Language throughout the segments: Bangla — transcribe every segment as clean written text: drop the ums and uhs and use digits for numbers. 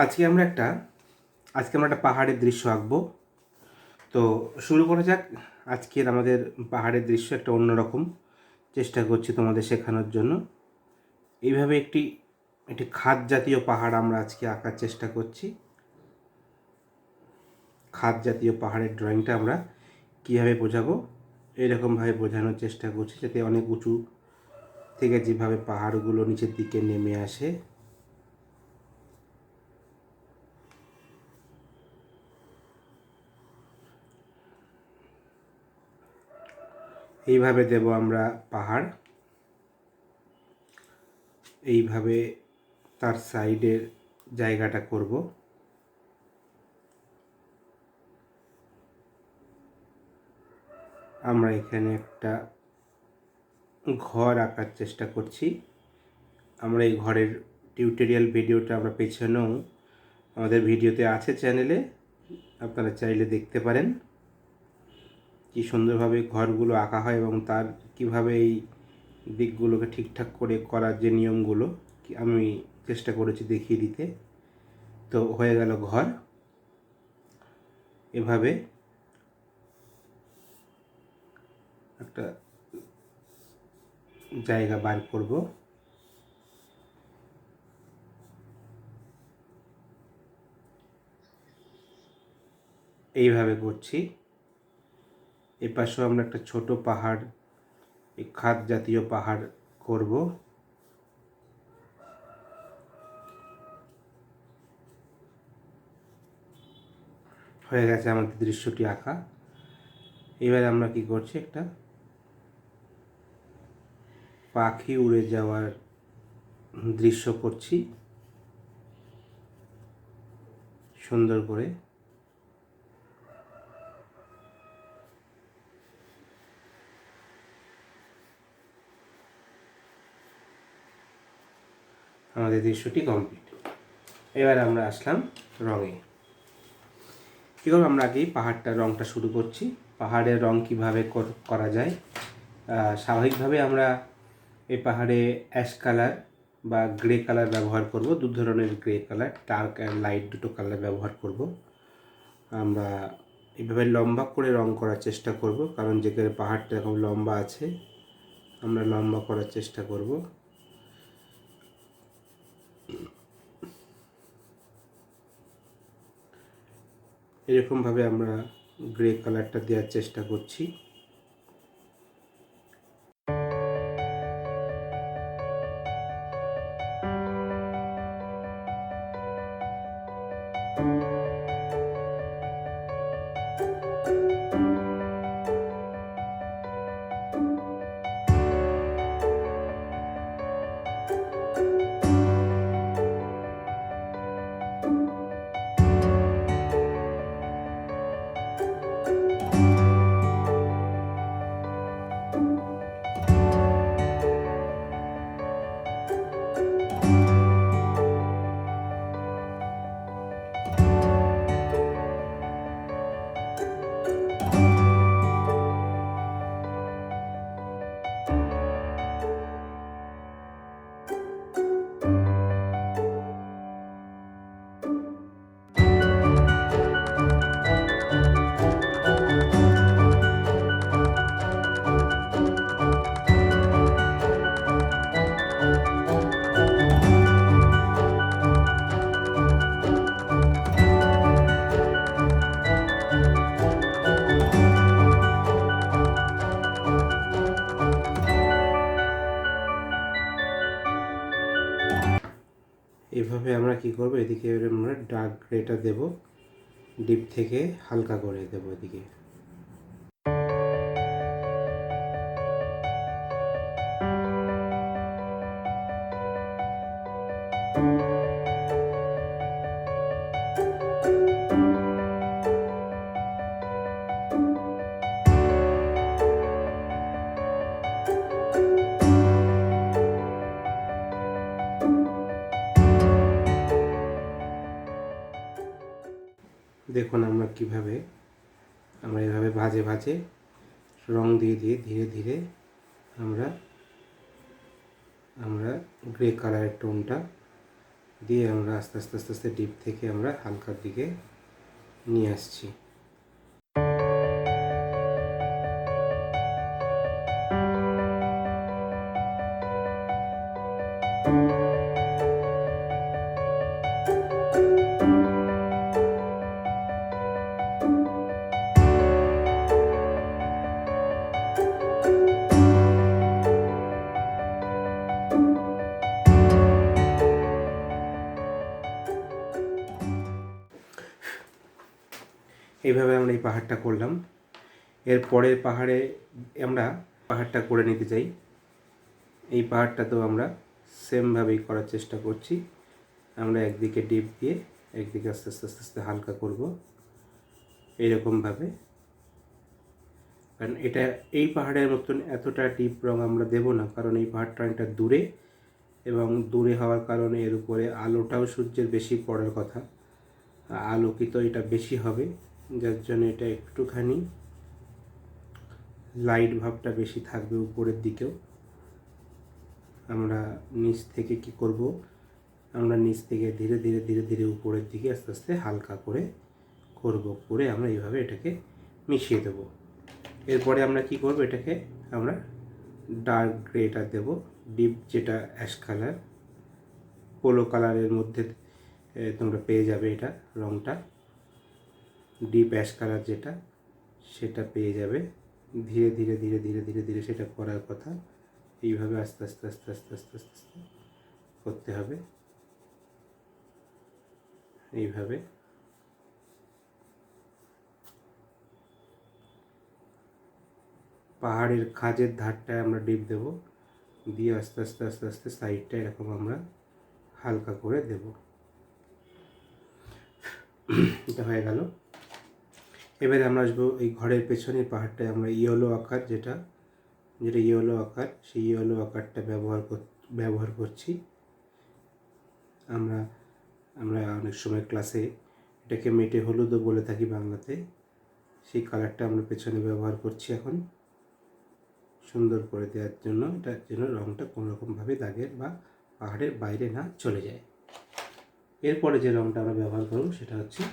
আজকে আমরা একটা পাহাড়ের দৃশ্য আঁকবো। তো শুরু করা যাক। আজকের আমাদের পাহাড়ের দৃশ্য একটা অন্যরকম চেষ্টা করছি তোমাদের শেখানোর জন্য। এইভাবে একটি খাদ জাতীয় পাহাড় আমরা আজকে আঁকার চেষ্টা করছি। খাদ জাতীয় পাহাড়ের ড্রয়িংটা আমরা কীভাবে বোঝাবো, এইরকমভাবে বোঝানোর চেষ্টা করছি যাতে অনেক উঁচু থেকে যেভাবে পাহাড়গুলো নিচের দিকে নেমে আসে, এইভাবে দেব আমরা পাহাড়। এইভাবে তার সাইডের জায়গাটা করব। আমরা এখানে একটা ঘর আঁকার চেষ্টা করছি। আমরা এই ঘরের টিউটোরিয়াল ভিডিওটা আমরা পেছনেও আমাদের ভিডিওতে আছে চ্যানেলে, আপনারা চাইলে দেখতে পারেন কি সুন্দরভাবে ঘরগুলো আঁকা হয় এবং তার কিভাবে এই দিকগুলোকে ঠিকঠাক করে করার যে নিয়মগুলো আমি চেষ্টা করেছি দেখিয়ে দিতে। তো হয়ে গেল ঘর। এভাবে একটা জায়গা বার করব। এইভাবে করছি। এ পাশেও আমরা একটা ছোট পাহাড়, এই খাদ জাতীয় পাহাড় করব। হয়ে গেছে আমাদের দৃশ্যটি আঁকা। এবারে আমরা কি করছি, একটা পাখি উড়ে যাওয়ার দৃশ্য করছি সুন্দর করে। আমাদের দৃশ্যটি কমপ্লিট। এবার আমরা আসলাম রঙে। কী করবো, আমরা আগেই পাহাড়টার রঙটা শুরু করছি। পাহাড়ের রং কীভাবে করা যায়, স্বাভাবিকভাবে আমরা এই পাহাড়ে অ্যাশ কালার বা গ্রে কালার ব্যবহার করব। দু ধরনের grey colour, dark and light দুটো কালার ব্যবহার করব। আমরা এইভাবে লম্বা করে রং করার চেষ্টা করব, কারণ যেখানে পাহাড়টা এখন লম্বা আছে আমরা লম্বা করার চেষ্টা করব। এরকমভাবে আমরা গ্রে কালারটা দেওয়ার চেষ্টা করছি। এভাবে আমরা কি করব, এদিকে আমরা ডার্ক গ্রেটা দেব, ডিপ থেকে হালকা করে দেব এদিকে। দেখুন আমরা এভাবে ভাজে ভাজে রং দিয়ে ধীরে ধীরে আমরা গ্রে কালারের টোনটা দিয়ে আমরা আস্তে আস্তে আস্তে আস্তে ডিপ থেকে আমরা হালকার দিকে নিয়ে আসছি। এইভাবে আমরা এই পাহাড়টা করলাম। এর পরের পাহাড়ে আমরা পাহাড়টা করে নিতে চাই। এই পাহাড়টা তো আমরা সেমভাবেই করার চেষ্টা করছি। আমরা একদিকে ডিপ দিয়ে একদিকে আস্তে আস্তে আস্তে আস্তে হালকা করব এইরকমভাবে। কারণ এটা এই পাহাড়ের মতন এতটা ডিপ রং আমরা দেব না, কারণ এই পাহাড়টা অনেকটা দূরে, এবং দূরে হওয়ার কারণে এর উপরে আলোটাও সূর্যের বেশি পড়ার কথা, আলোকিত এটা বেশি হবে, যার জন্য এটা একটুখানি লাইট ভাবটা বেশি থাকবে উপরের দিকেও। আমরা নিচ থেকে কি করব, আমরা নিচ থেকে ধীরে ধীরে ধীরে ধীরে উপরের দিকে আস্তে আস্তে হালকা করে করে আমরা এইভাবে এটাকে মিশিয়ে দেব। এরপরে আমরা কি করব, এটাকে আমরা ডার্ক গ্রেটা দেব, ডিপ যেটা অ্যাশ কালার, পোলো কালারের মধ্যে তোমরা পেয়ে যাবে এটা রঙটা, ডিপ অ্যাশ কালার যেটা সেটা পেয়ে যাবে। ধীরে ধীরে ধীরে ধীরে ধীরে ধীরে সেটা করার কথা। এইভাবে আস্তে আস্তে আস্তে আস্তে আস্তে আস্তে আস্তে করতে হবে। এইভাবে পাহাড়ের খাঁজের ধারটায় আমরা ডিপ দেব, দিয়ে আস্তে আস্তে আস্তে আস্তে সাইডটা এরকম আমরা হালকা করে দেব। এটা হয়ে গেল। এবারে আমরা আসবো এই ঘরের পেছনের পাহাড়টায় আমরা ইয়েলো আকার যেটা ইয়েলো আকার, সেই ইয়েলো আকারটা ব্যবহার করছি। আমরা অনেক সময় ক্লাসে এটাকে মেটে হলুদও বলে থাকি বাংলাতে। সেই কালারটা আমরা পেছনে ব্যবহার করছি এখন সুন্দর করে দেওয়ার জন্য, এটার জন্য রঙটা কোনোরকমভাবে দাগের বা পাহাড়ের বাইরে না চলে যায়। এরপরে যে রঙটা আমরা ব্যবহার করব সেটা হচ্ছে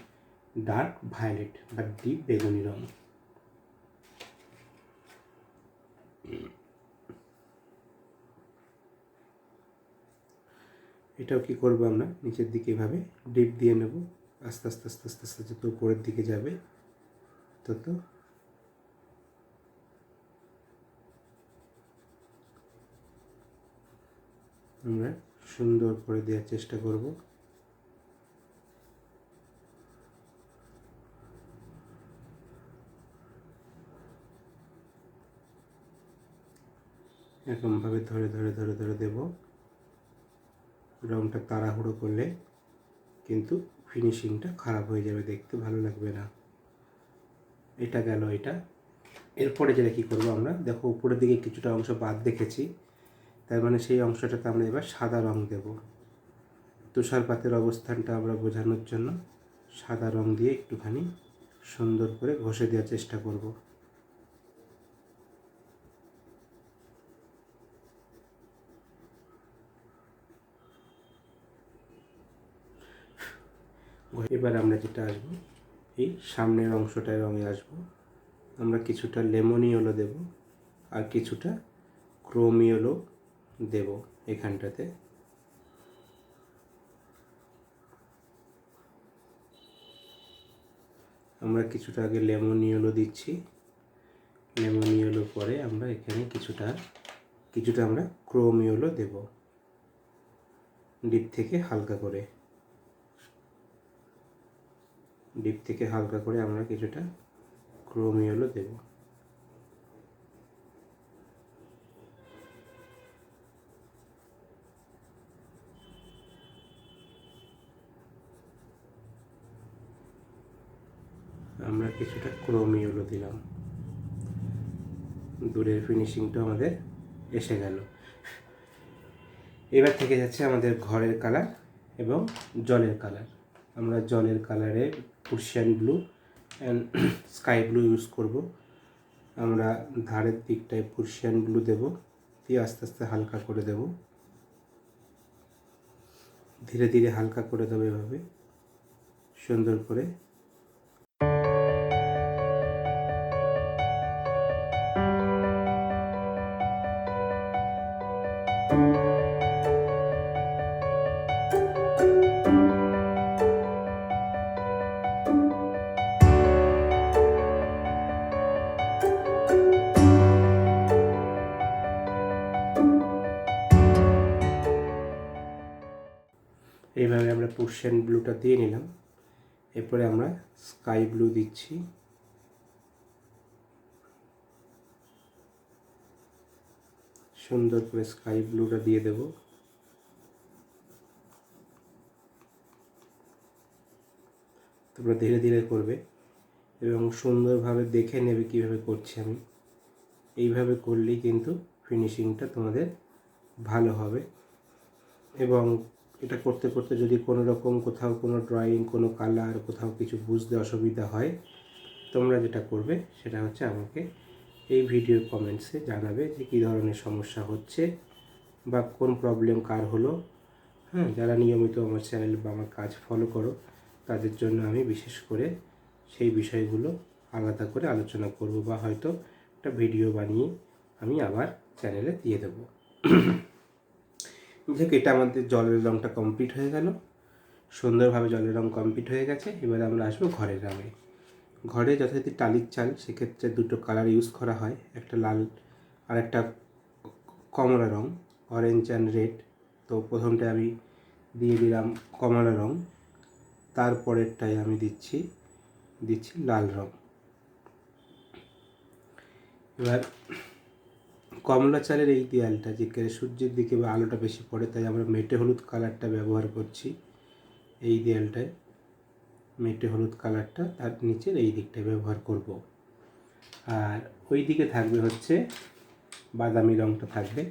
ডার্ক ভায়োলেট বা ডিপ বেগুনি রঙ। এটাও কি করব, আমরা নিচের দিকে এভাবে ডিপ দিয়ে নেব, আস্তে আস্তে আস্তে আস্তে আস্তে যত উপরের দিকে যাবে তত আমরা সুন্দর করে দেওয়ার চেষ্টা করব। এরকমভাবে ধরে ধরে ধরে ধরে দেব। রঙটা তাড়াহুড়ো করলে কিন্তু ফিনিশিংটা খারাপ হয়ে যাবে, দেখতে ভালো লাগবে না। এটা গেল এটা। এরপরে যেটা কী করবো, আমরা দেখো উপরের দিকে কিছুটা অংশ বাদ দেখেছি, তার মানে সেই অংশটাতে আমরা এবার সাদা রঙ দেব। তুষারপাতের অবস্থানটা আমরা বোঝানোর জন্য সাদা রঙ দিয়ে একটুখানি সুন্দর করে ঘষে দেওয়ার চেষ্টা করব। এবার আমরা যেটা আসবো, এই সামনের অংশটায় রঙে আসবো। আমরা কিছুটা লেমন ইয়েলো দেব আর কিছুটা ক্রোম ইয়েলো দেব এখানটাতে। আমরা কিছুটা আগে লেমন ইয়েলো দিচ্ছি, লেমন ইয়েলো পরে আমরা এখানে কিছুটা আমরা ক্রোম ইয়েলো দেব ডিপ থেকে হালকা করে। আমরা কিছুটা ক্রোম ইয়েলো দেব। আমরা কিছুটা ক্রোম ইয়েলো দিলাম, দূরের ফিনিশিংটা আমাদের এসে গেল। এবার থেকে যাচ্ছে আমাদের ঘরের কালার এবং জলের কালার। আমরা জলের কালারে Persian blue and sky blue use করব। আমরা ধারের দিকটায় পার্সিয়ান ব্লু দেব, দিয়ে আস্তে আস্তে হালকা করে দেব। ধীরে ধীরে হালকা করে দেবো এভাবে সুন্দর করে। এইভাবে আমরা পার্সিয়ান ব্লুটা দিয়ে নিলাম। এরপরে আমরা স্কাই ব্লু দিচ্ছি। সুন্দর করে স্কাই ব্লুটা দিয়ে দেব। তোমরা ধীরে ধীরে করবে এবং সুন্দরভাবে দেখে নেবে কীভাবে করছি আমি। এইভাবে করলেই কিন্তু ফিনিশিংটা তোমাদের ভালো হবে। এবং এটা করতে করতে যদি কোনো রকম কোথাও কোনো ড্রয়িং, কোনো কালার, কোথাও কিছু বুঝতে অসুবিধা হয়, তোমরা যেটা করবে সেটা হচ্ছে আমাকে এই ভিডিওর কমেন্টসে জানাবে যে কী ধরনের সমস্যা হচ্ছে বা কোন প্রবলেম কার হলো। যারা নিয়মিত আমার চ্যানেল বা আমার কাজ ফলো করো তাদের জন্য আমি বিশেষ করে সেই বিষয়গুলো আলাদা করে আলোচনা করব, বা হয়তো একটা ভিডিও বানিয়ে আমি আবার চ্যানেলে দিয়ে দেবো। যাক, এটা আমাদের জলের রঙটা কমপ্লিট হয়ে গেল। সুন্দরভাবে জলের রঙ কমপ্লিট হয়ে গেছে। এবার আমরা আসবো ঘরের রঙে। ঘরে যথারীতি টালির চাল, সেক্ষেত্রে দুটো কালার ইউজ করা হয়, একটা লাল আর একটা কমলা রঙ, অরেঞ্জ অ্যান্ড রেড। তো প্রথমটা আমি দিয়ে দিলাম কমলা রঙ, তারপরেরটায় আমি দিচ্ছি লাল রঙ। এবার কমলা চালের এই দেয়ালটা যে সূর্যের দিকে বা আলোটা বেশি পড়ে, তাই আমরা মেটে হলুদ কালারটা ব্যবহার করছি। এই দেয়ালটায় মেটে হলুদ কালারটা তার নিচের এই দিকটায় ব্যবহার করব। আর ওই দিকে থাকবে হচ্ছে বাদামি রঙটা থাকবে।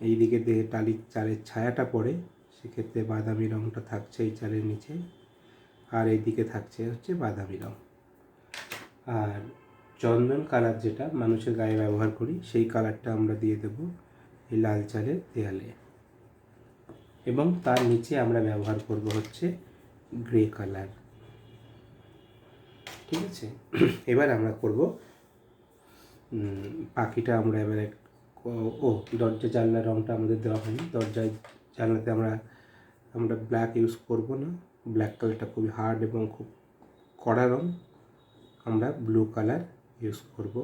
এই দিকে টালির চালের ছায়াটা পড়ে, সেক্ষেত্রে বাদামি রঙটা থাকছে এই চালের নিচে, আর এই দিকে থাকছে হচ্ছে বাদামি রঙ। আর চন্দন কালার যেটা মানুষের গায়ে ব্যবহার করি, সেই কালারটা আমরা দিয়ে দেব এই লাল চালের দেয়ালে। এবং তার নিচে আমরা ব্যবহার করব হচ্ছে গ্রে কালার। ঠিক আছে, এবার আমরা করব পাখিটা। আমরা এবারে দরজা জানলার রঙটা আমাদের দেওয়া হয়নি। দরজায় জানলাতে আমরা ব্ল্যাক ইউজ করব না। ব্ল্যাক কালারটা খুবই হার্ড এবং খুব কড়া রঙ। আমরা ব্লু কালার ইউজ করব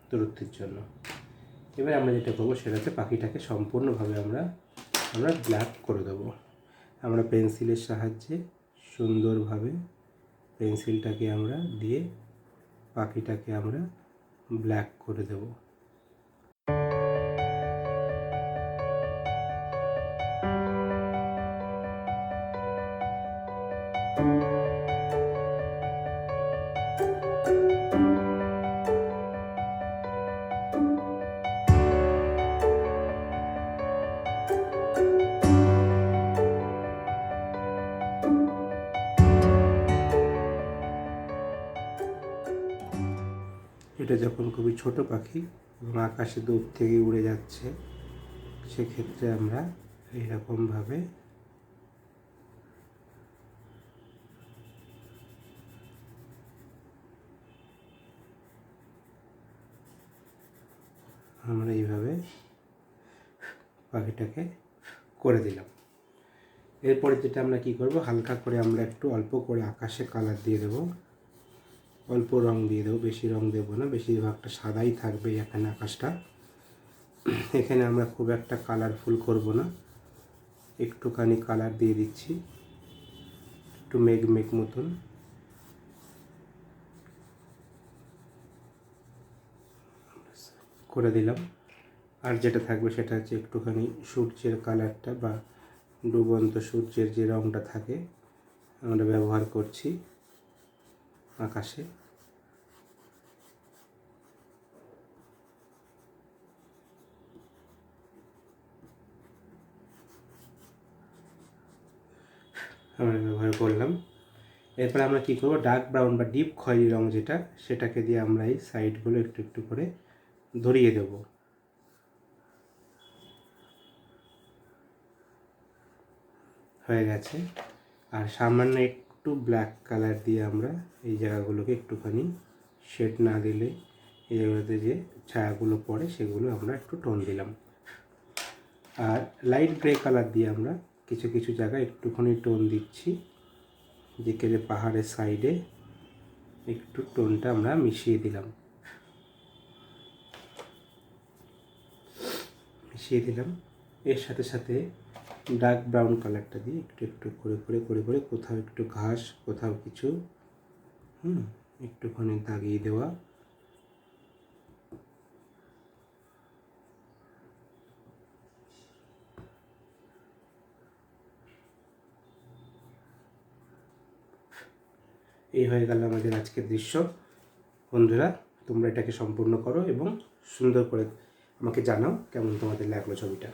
দূরত্বের জন্য। এবার আমরা যেটা করবো সেটাতে পাখিটাকে সম্পূর্ণভাবে আমরা ব্ল্যাক করে দেবো। আমরা পেন্সিলের সাহায্যে সুন্দরভাবে পেন্সিলটাকে আমরা দিয়ে পাখিটাকে আমরা ব্ল্যাক করে দেব। এটা যখন খুবই ছোট পাখি এবং আকাশে দূর থেকে উড়ে যাচ্ছে, সেক্ষেত্রে আমরা এইরকমভাবে এইভাবে পাখিটাকে করে দিলাম। এরপরে যেটা আমরা কি করব, হালকা করে আমরা একটু অল্প করে আকাশে কালার দিয়ে দেব, অল্প রং দিয়ে দেবো, বেশি রং দেবো না। বেশিরভাগটা সাদাই থাকবে এখানে আকাশটা। এখানে আমরা খুব একটা কালারফুল করব না, একটুখানি কালার দিয়ে দিচ্ছি, একটু মেঘ মেঘ মতন। করে দিলাম। আর যেটা থাকবে সেটা হচ্ছে একটুখানি সূর্যের কালারটা বা ডুবন্ত সূর্যের যে রঙটা থাকে আমরা ব্যবহার করছি আকাশে। আমরা ব্যবহার করলাম। এরপর আমরা কী করবো, ডার্ক ব্রাউন বা ডিপ খয়েরি রঙ যেটা, সেটাকে দিয়ে আমরা এই সাইডগুলো একটু একটু করে ধরিয়ে দেব। হয়ে গেছে। আর সামান্য একটু ব্ল্যাক কালার দিয়ে আমরা এই জায়গাগুলোকে একটুখানি শেড না দিলে এই জায়গাতে যে ছায়াগুলো পড়ে সেগুলো আমরা একটু টোন দিলাম। আর লাইট গ্রে কালার দিয়ে আমরা কিছু কিছু জায়গায় একটুখানি টোন দিচ্ছি, যে পাহাড়ের সাইডে একটু টোনটা আমরা মিশিয়ে দিলাম। এর সাথে সাথে ডার্ক ব্রাউন কালারটা দিয়ে একটু একটু করে কোথাও একটু ঘাস, কোথাও কিছু একটুখানি দাগিয়ে দেওয়া। এই হয়ে গেল আমাদের আজকের দৃশ্য। বন্ধুরা, তোমরা এটাকে সম্পূর্ণ করো এবং সুন্দর করে আমাকে জানাও কেমন তোমাদের লাগলো ছবিটা।